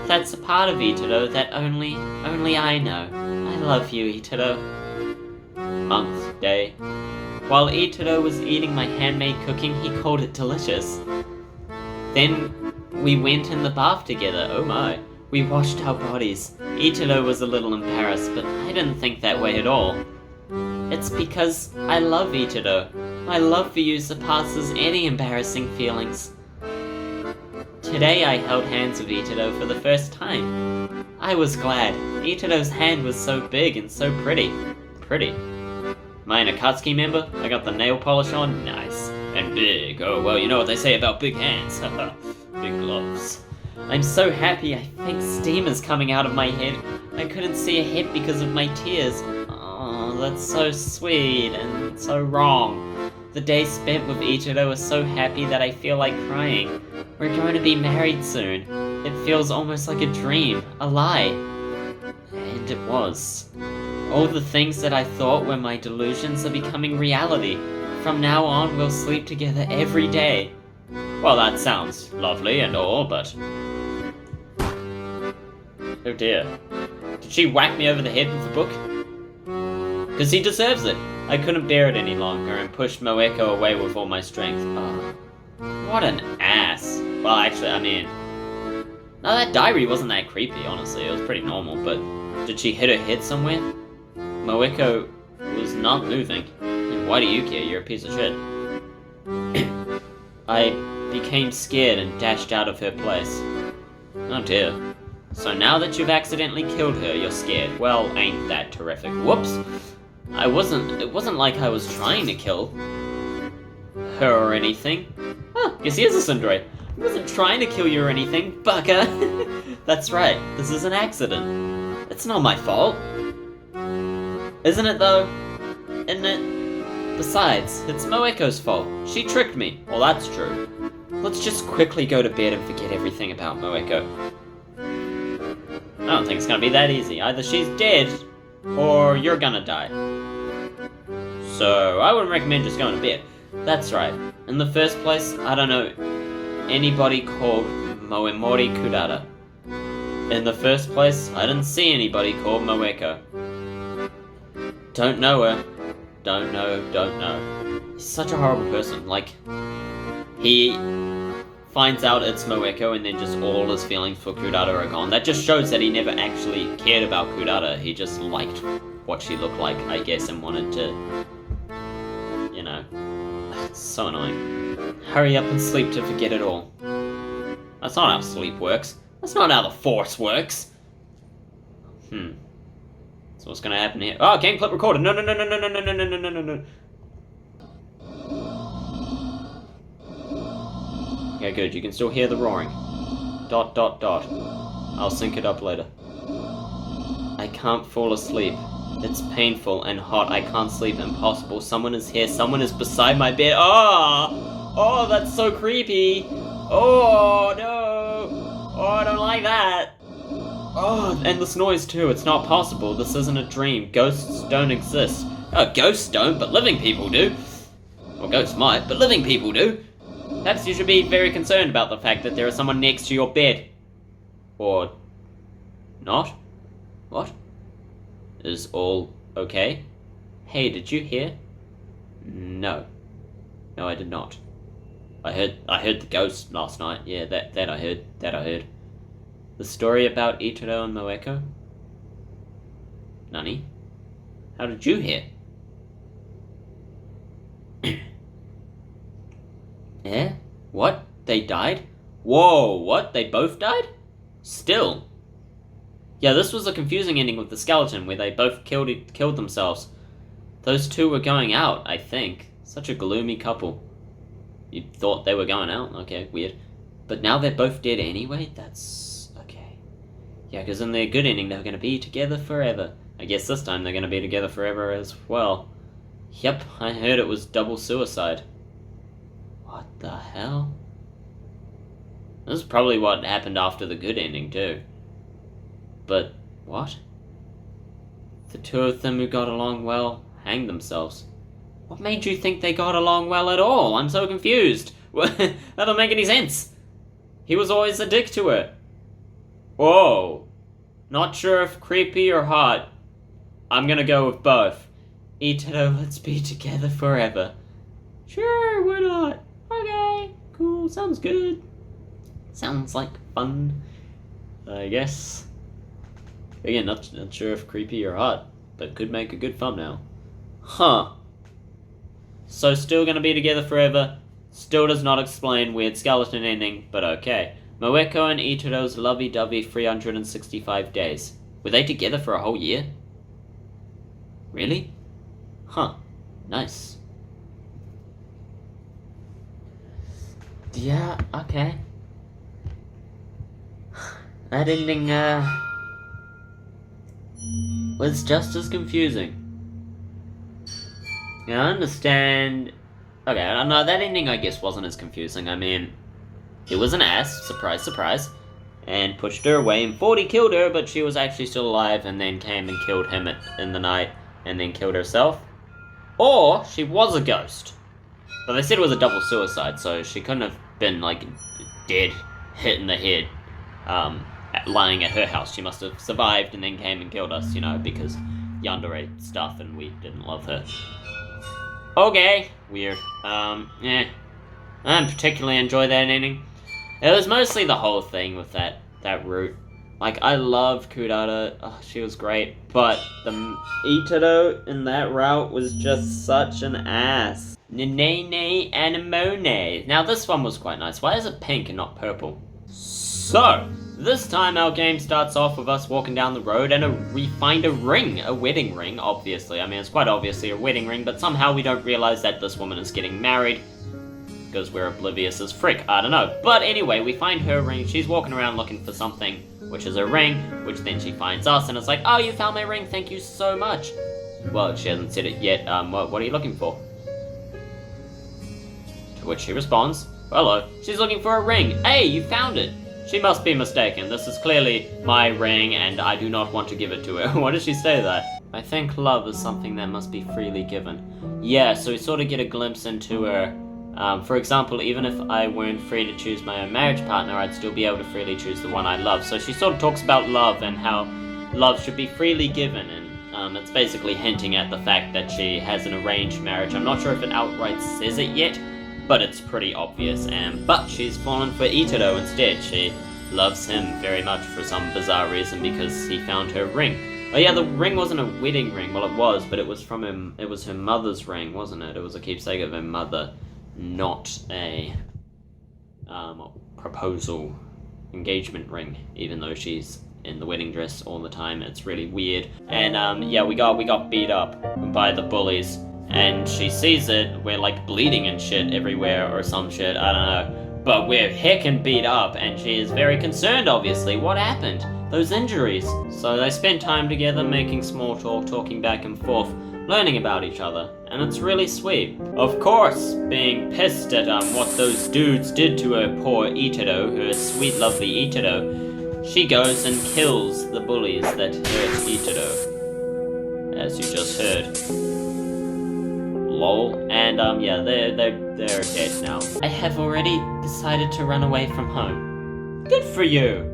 That's a part of Itodo that only I know. I love you, Itodo. Month, day. While Itodo was eating my handmade cooking, he called it delicious. Then we went in the bath together, oh my. We washed our bodies. Itodo was a little embarrassed, but I didn't think that way at all. It's because I love Itodo. My love for you surpasses any embarrassing feelings. Today I held hands with Itodo for the first time. I was glad. Itodo's hand was so big and so pretty. Pretty. Am I an Akatsuki member? I got the nail polish on? Nice. And big. Oh, well, you know what they say about big hands. Big gloves. I'm so happy. I think steam is coming out of my head. I couldn't see ahead because of my tears. Oh, that's so sweet and so wrong. The day spent with Itodo is so happy that I feel like crying. We're going to be married soon. It feels almost like a dream, a lie. And it was. All the things that I thought were my delusions are becoming reality. From now on, we'll sleep together every day. Well, that sounds lovely and all, but... Oh dear. Did she whack me over the head with the book? Because he deserves it. I couldn't bear it any longer and pushed Moeko away with all my strength. Oh, what an ass. Well, actually, I mean... No, that diary wasn't that creepy, honestly. It was pretty normal, but... Did she hit her head somewhere? Moeko was not moving. And why do you care? You're a piece of shit. I became scared and dashed out of her place. Oh dear. So now that you've accidentally killed her, you're scared. Well, ain't that terrific. Whoops. It wasn't like I was trying to kill her or anything. Oh, guess he is a tsundere. I wasn't trying to kill you or anything, bugger. That's right, this is an accident. It's not my fault. Isn't it though? Isn't it? Besides, it's Moeko's fault. She tricked me. Well, that's true. Let's just quickly go to bed and forget everything about Moeko. I don't think it's gonna be that easy. Either she's dead, or you're gonna die. So, I wouldn't recommend just going to bed. That's right. In the first place, I don't know anybody called Moemori Kudara. In the first place, I didn't see anybody called Moeko. Don't know her. Don't know. He's such a horrible person. Like, he finds out it's Moeko and then just all his feelings for Kudara are gone. That just shows that he never actually cared about Kudara. He just liked what she looked like, I guess, and wanted to, you know. It's so annoying. Hurry up and sleep to forget it all. That's not how sleep works. That's not how the Force works. So what's gonna happen here? Oh, game clip recorded. No. Okay, good. You can still hear the roaring. ... I'll sync it up later. I can't fall asleep. It's painful and hot. I can't sleep. Impossible. Someone is here. Someone is beside my bed. Oh, that's so creepy. Oh, no. Oh, I don't like that. Oh, and this noise too. It's not possible. This isn't a dream. Ghosts don't exist. Oh, ghosts don't, but living people do. Well, ghosts might, but living people do. Perhaps you should be very concerned about the fact that there is someone next to your bed. Or not? What? Is all okay? Hey, did you hear? No. No, I did not. I heard the ghost last night. Yeah, that I heard. The story about Itodo and Moeko? Nani? How did you hear? Eh? What? They died? Whoa, what? They both died? Still. Yeah, this was a confusing ending with the skeleton where they both killed themselves. Those two were going out, I think. Such a gloomy couple. You thought they were going out? Okay, weird. But now they're both dead anyway? That's... okay. Yeah, because in their good ending, they were going to be together forever. I guess this time they're going to be together forever as well. Yep, I heard it was double suicide. What the hell? This is probably what happened after the good ending, too. But, what? The two of them who got along well hanged themselves. What made you think they got along well at all? I'm so confused. That don't make any sense. He was always a dick to her. Whoa. Not sure if creepy or hot. I'm gonna go with both. Ito, let's be together forever. Sure, why not? Okay, cool, sounds good. Sounds like fun, I guess. Again, not sure if creepy or hot, but could make a good thumbnail. Huh. So still gonna be together forever. Still does not explain weird skeleton ending, but okay. Moeko and Ito's lovey-dovey 365 days. Were they together for a whole year? Really? Huh. Nice. Yeah, okay. That ending, was just as confusing. Yeah, I understand... okay, no, that ending I guess wasn't as confusing. I mean, he was an ass, surprise, surprise, and pushed her away and thought he killed her, but she was actually still alive and then came and killed him in the night and then killed herself. Or she was a ghost. But they said it was a double suicide, so she couldn't have been, like, dead, hit in the head, lying at her house. She must have survived and then came and killed us, you know, because Yandere stuff and we didn't love her. Okay, weird. Yeah. I didn't particularly enjoy that ending. It was mostly the whole thing with that route. Like, I loved Kurata, oh, she was great, but the Ito in that route was just such an ass. Nene Anemone. Now this one was quite nice. Why is it pink and not purple? So, this time our game starts off with us walking down the road and we find a ring, a wedding ring, obviously. I mean, it's quite obviously a wedding ring, but somehow we don't realize that this woman is getting married because we're oblivious as frick. I don't know. But anyway, we find her ring. She's walking around looking for something, which is a ring, which then she finds us and it's like, oh, you found my ring, thank you so much. Well, she hasn't said it yet. What are you looking for? To which she responds, hello. She's looking for a ring. Hey, you found it. She must be mistaken. This is clearly my ring, and I do not want to give it to her. Why does she say that? I think love is something that must be freely given. Yeah, so we sort of get a glimpse into her. For example, even if I weren't free to choose my own marriage partner, I'd still be able to freely choose the one I love. So she sort of talks about love and how love should be freely given, and it's basically hinting at the fact that she has an arranged marriage. I'm not sure if it outright says it yet, but it's pretty obvious, but she's fallen for Ito instead. She loves him very much for some bizarre reason because he found her ring. Oh yeah, the ring wasn't a wedding ring. Well, it was, but it was from him. It was her mother's ring, wasn't it? It was a keepsake of her mother, not a proposal engagement ring, even though she's in the wedding dress all the time. It's really weird. And yeah, we got beat up by the bullies. And she sees it, we're like bleeding and shit everywhere or some shit, I don't know. But we're heckin' beat up and she is very concerned, obviously. What happened? Those injuries. So they spend time together making small talk, talking back and forth, learning about each other. And it's really sweet. Of course, being pissed at what those dudes did to her poor Ito, her sweet lovely Ito, she goes and kills the bullies that hurt Ito. As you just heard. Lol. And yeah, they're dead now. I have already decided to run away from home. Good for you.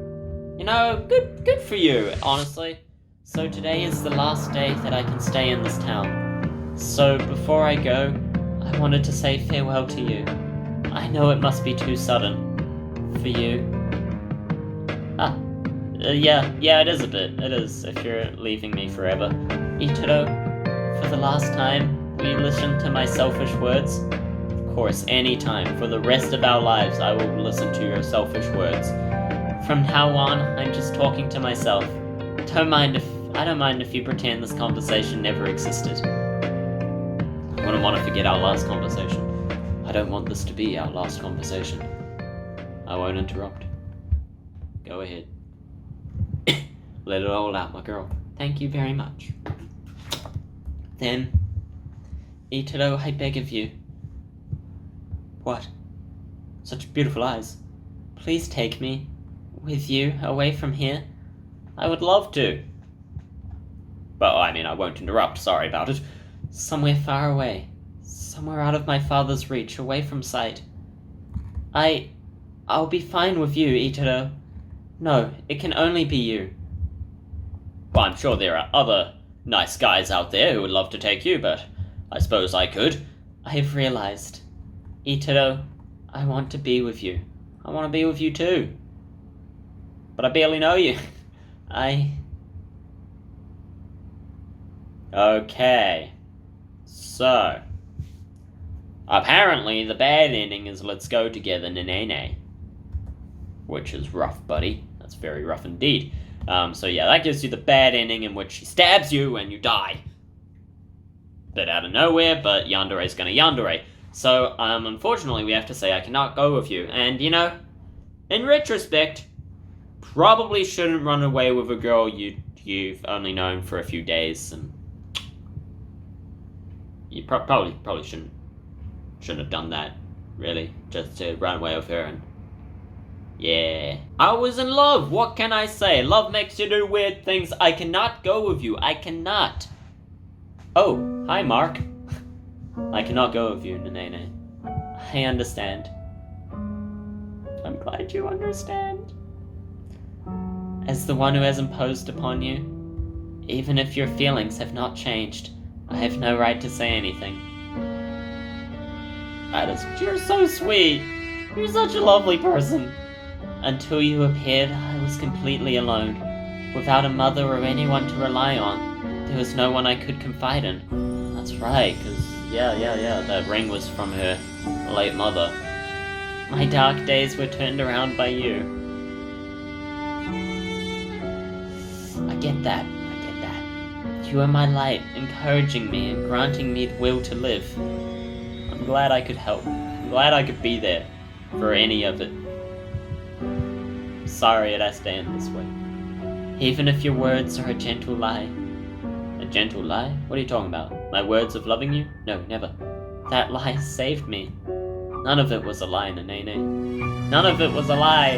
You know, good for you, honestly. So today is the last day that I can stay in this town. So before I go, I wanted to say farewell to you. I know it must be too sudden for you. Yeah, it is a bit. It is, if you're leaving me forever. Ito, for the last time, will you listen to my selfish words? Of course, anytime. For the rest of our lives, I will listen to your selfish words. From now on, I'm just talking to myself. I don't mind if you pretend this conversation never existed. I wouldn't want to forget our last conversation. I don't want this to be our last conversation. I won't interrupt. Go ahead. Let it all out, my girl. Thank you very much. Then, Itaro, I beg of you. What? Such beautiful eyes. Please take me with you away from here. I would love to. But, I won't interrupt. Sorry about it. Somewhere far away. Somewhere out of my father's reach, away from sight. I'll be fine with you, Itaro. No, it can only be you. Well, I'm sure there are other nice guys out there who would love to take you, but I suppose I could. I've realized. Itaro, I want to be with you. I want to be with you too. But I barely know you. Okay. So. Apparently, the bad ending is let's go together, Nenene. Which is rough, buddy. That's very rough indeed. So yeah, that gives you the bad ending in which she stabs you and you die. Bit out of nowhere, but Yandere's gonna Yandere. So, unfortunately, we have to say I cannot go with you. And, in retrospect, probably shouldn't run away with a girl you've only known for a few days. And you probably shouldn't have done that, really. Just to run away with her and... Yeah. I was in love, what can I say? Love makes you do weird things. I cannot go with you, I cannot. Oh, hi Mark. I cannot go with you, Nenene. I understand. I'm glad you understand. As the one who has imposed upon you, even if your feelings have not changed, I have no right to say anything. You're so sweet. You're such a lovely person. Until you appeared, I was completely alone. Without a mother or anyone to rely on, there was no one I could confide in. That's right, because, yeah, that ring was from her late mother. My dark days were turned around by you. I get that. You are my light, encouraging me and granting me the will to live. I'm glad I could help. I'm glad I could be there for any of it. Sorry it has to end this way. Even if your words are a gentle lie. A gentle lie? What are you talking about? My words of loving you? No, never. That lie saved me. None of it was a lie, Nenene. None of it was a lie.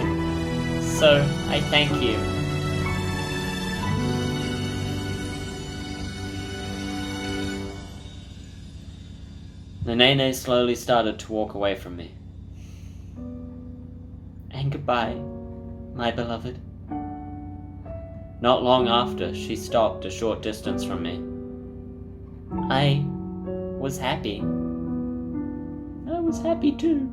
So, I thank you. Nenene slowly started to walk away from me. And goodbye, my beloved. Not long after, she stopped a short distance from me. I was happy. I was happy too.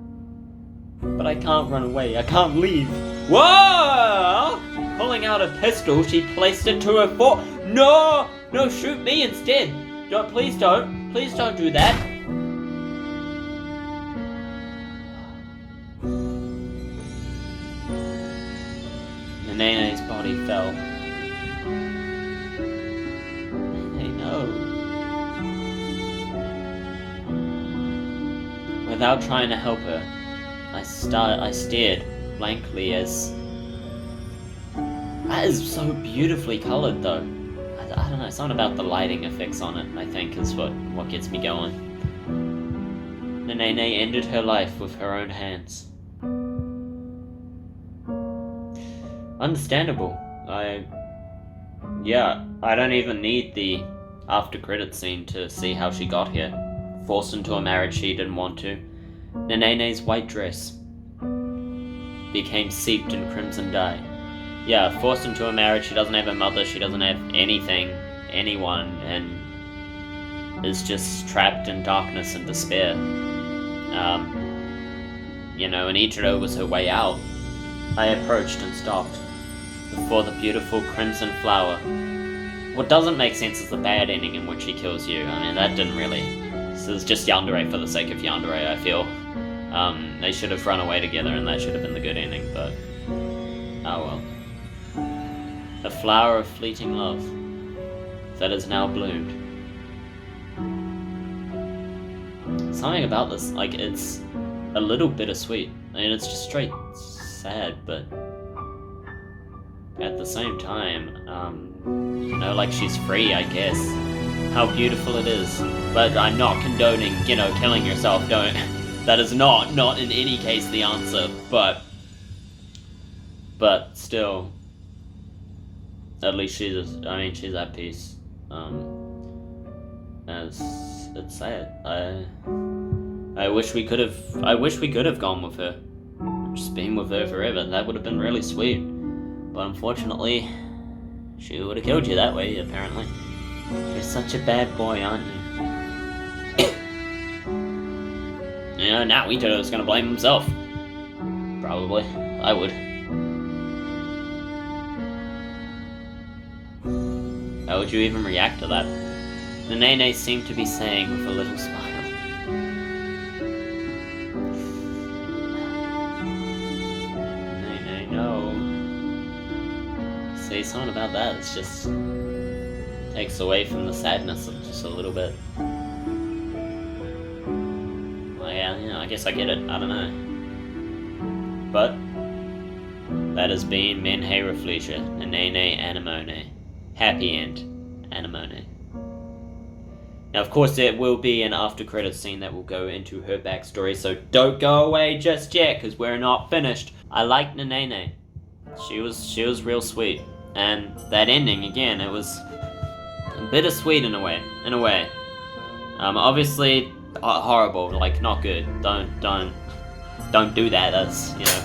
But I can't run away, I can't leave. Whoa! Pulling out a pistol, she placed it to her fore. No! No, shoot me instead. Please don't. Please don't do that. Nene's body fell. Nene, no. Without trying to help her, I stared blankly as... That is so beautifully colored, though. I don't know, something about the lighting effects on it, I think, is what gets me going. Nene ended her life with her own hands. Understandable. I don't even need the after credit scene to see how she got here. Forced into a marriage she didn't want to. Nene's white dress became seeped in crimson dye. Yeah, forced into a marriage, she doesn't have a mother, she doesn't have anyone, and is just trapped in darkness and despair. And Ichiro was her way out. I approached and stopped before the beautiful crimson flower. What doesn't make sense is the bad ending in which he kills you. I mean, that didn't really This is just Yandere for the sake of Yandere, I feel. They should have run away together and that should have been the good ending, but... oh well. A flower of fleeting love that has now bloomed. Something about this, like, it's a little bittersweet. I mean, it's just straight sad, but at the same time, you know, like, she's free, I guess. How beautiful it is. But I'm not condoning, you know, killing yourself, don't... That is not in any case the answer, but still, at least she's at peace. It's sad. I wish we could have gone with her. Just been with her forever. That would have been really sweet. But unfortunately, she would have killed you that way, apparently. You're such a bad boy, aren't you? You know, now Ito's gonna blame himself. Probably. I would. How would you even react to that? The Nene seemed to be saying with a little smile. Nene, no. See, something about that, it's just... takes away from the sadness just a little bit. Well, yeah, you know, I guess I get it. I don't know. But that has been MenheRafflesia, Nene Anemone. Happy end, Anemone. Now, of course, there will be an after-credits scene that will go into her backstory, so don't go away just yet, because we're not finished. I liked Nene. She was real sweet. And that ending, again, it was bittersweet in a way. Obviously, horrible, like, not good. Don't do that, that's, you know,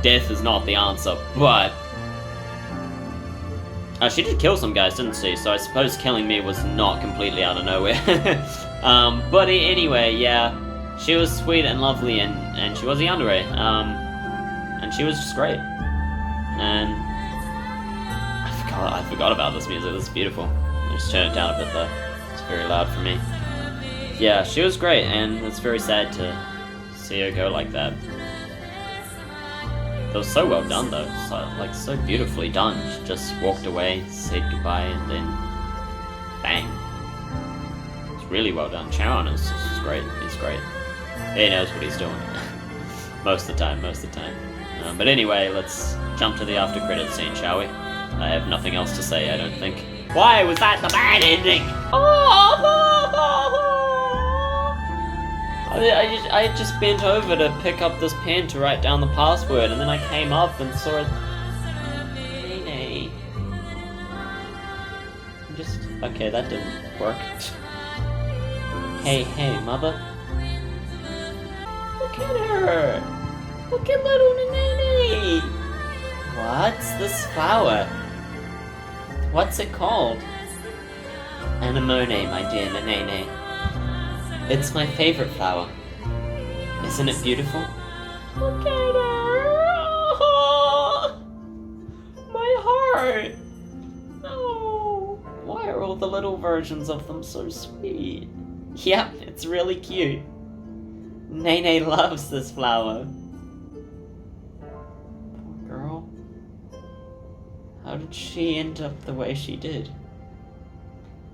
death is not the answer, but... she did kill some guys, didn't she? So I suppose killing me was not completely out of nowhere. But anyway, yeah, she was sweet and lovely, and she was a Yandere. And she was just great. And I forgot about this music. This is beautiful. I'll just turn it down a bit though. It's very loud for me. Yeah, she was great, and it's very sad to see her go like that. It was so well done though, so beautifully done. She just walked away, said goodbye, and then bang. It's really well done. Charon is great. He's great. He knows what he's doing. most of the time. But anyway, let's jump to the after credits scene, shall we? I have nothing else to say, I don't think. Why was that the bad ending? I just bent over to pick up this pen to write down the password, and then I came up and saw it. Nene. Okay, that didn't work. Hey, mother. Look at her. Look at little Nene. What's this flower? What's it called? Anemone, my dear Nene. It's my favorite flower. Isn't it beautiful? Look at her! Oh, my heart! No! Why are all the little versions of them so sweet? Yep, it's really cute. Nene loves this flower. Poor girl. How did she end up the way she did?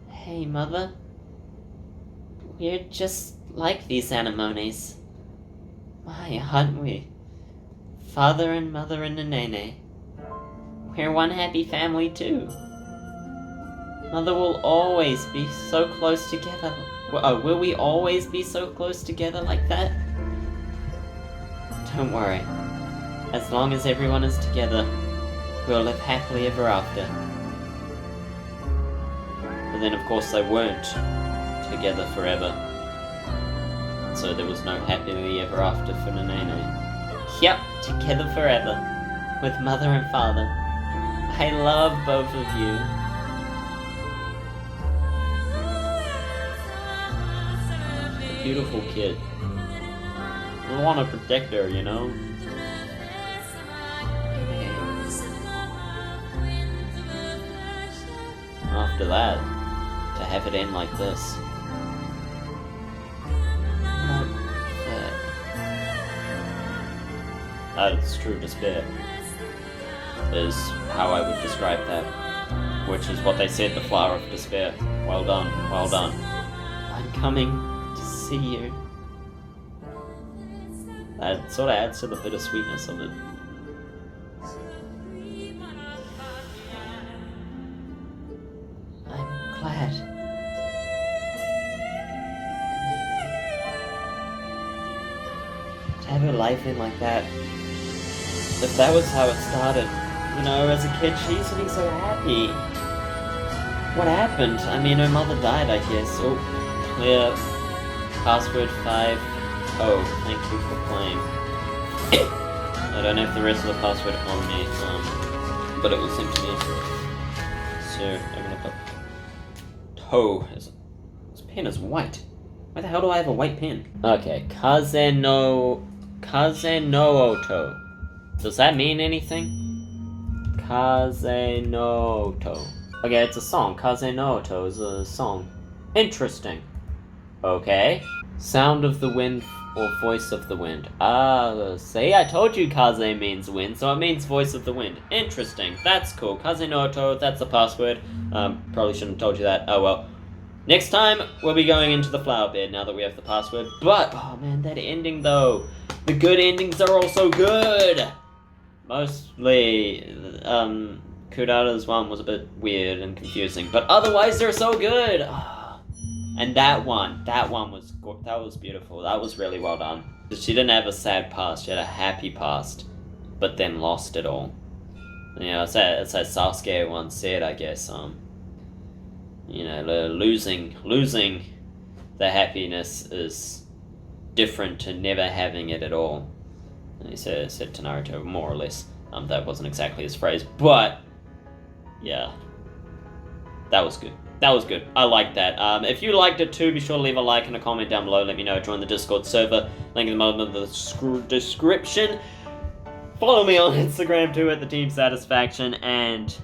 Hey, Mother. We're just like these anemones. My, aren't we? Father and Mother and a Nene. We're one happy family too. Mother will always be so close together. Will we always be so close together like that? Don't worry. As long as everyone is together, we'll live happily ever after. But then of course they weren't together forever. So there was no happily ever after for Nene. Yep, together forever. With Mother and Father. I love both of you. A beautiful kid. I want to protect her, you know? After that, to have it end like this. That's true despair, is how I would describe that. Which is what they said, the flower of despair. Well done, well done. I'm coming to see you. That sort of adds to the bittersweetness of it. I'm glad. To have her life in like that. If that was how it started, you know, as a kid she used to be so happy. What happened? I mean, her mother died, I guess. Oh, clear. Password 5. Oh, thank you for playing. I don't have the rest of the password on me, but it was sent to me. So, open up toe. This pen is white. Why the hell do I have a white pen? Okay, Crescendo Oto. Does that mean anything? Crescendo. Okay, it's a song. Crescendo is a song. Interesting. Okay. Sound of the wind or voice of the wind. Ah, see, I told you kaze means wind, so it means voice of the wind. Interesting. That's cool. Crescendo, that's the password. Probably shouldn't have told you that. Oh well. Next time, we'll be going into the flower bed now that we have the password. But, oh man, that ending though. The good endings are also good. Mostly, Kudara's one was a bit weird and confusing, but otherwise they're so good. And that one was beautiful. That was really well done. She didn't have a sad past. She had a happy past, but then lost it all. You know, it's as Sasuke once said, I guess. You know, losing the happiness is different to never having it at all. And he said to Naruto, more or less. That wasn't exactly his phrase, but yeah, that was good. That was good. I liked that. If you liked it too, be sure to leave a like and a comment down below. Let me know. Join the Discord server. Link in the bottom of the description. Follow me on Instagram too at the Team Satisfaction, and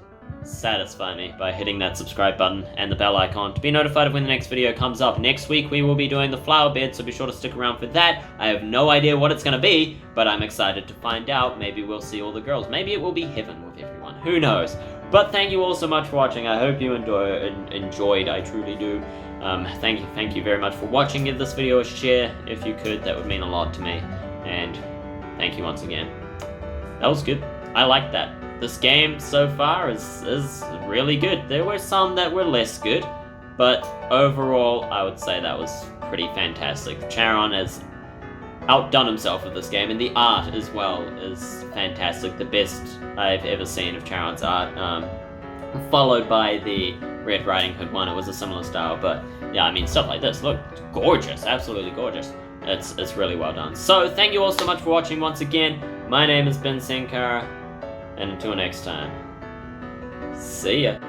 satisfy me by hitting that subscribe button and the bell icon to be notified of when the next video comes up. Next week we will be doing the flower bed, so be sure to stick around for that. I have no idea what it's going to be, but I'm excited to find out. Maybe we'll see all the girls. Maybe it will be heaven with everyone. Who knows? But thank you all so much for watching. I hope you enjoyed. I truly do. Thank you very much for watching. Give this video a share if you could. That would mean a lot to me. And thank you once again. That was good. I like that. This game so far is really good. There were some that were less good, but overall I would say that was pretty fantastic. Charon has outdone himself with this game, and the art as well is fantastic. The best I've ever seen of Charon's art, followed by the Red Riding Hood one. It was a similar style, but yeah, I mean, stuff like this, look, it's gorgeous, absolutely gorgeous. It's really well done. So thank you all so much for watching once again. My name has been Sankara, and until next time, see ya.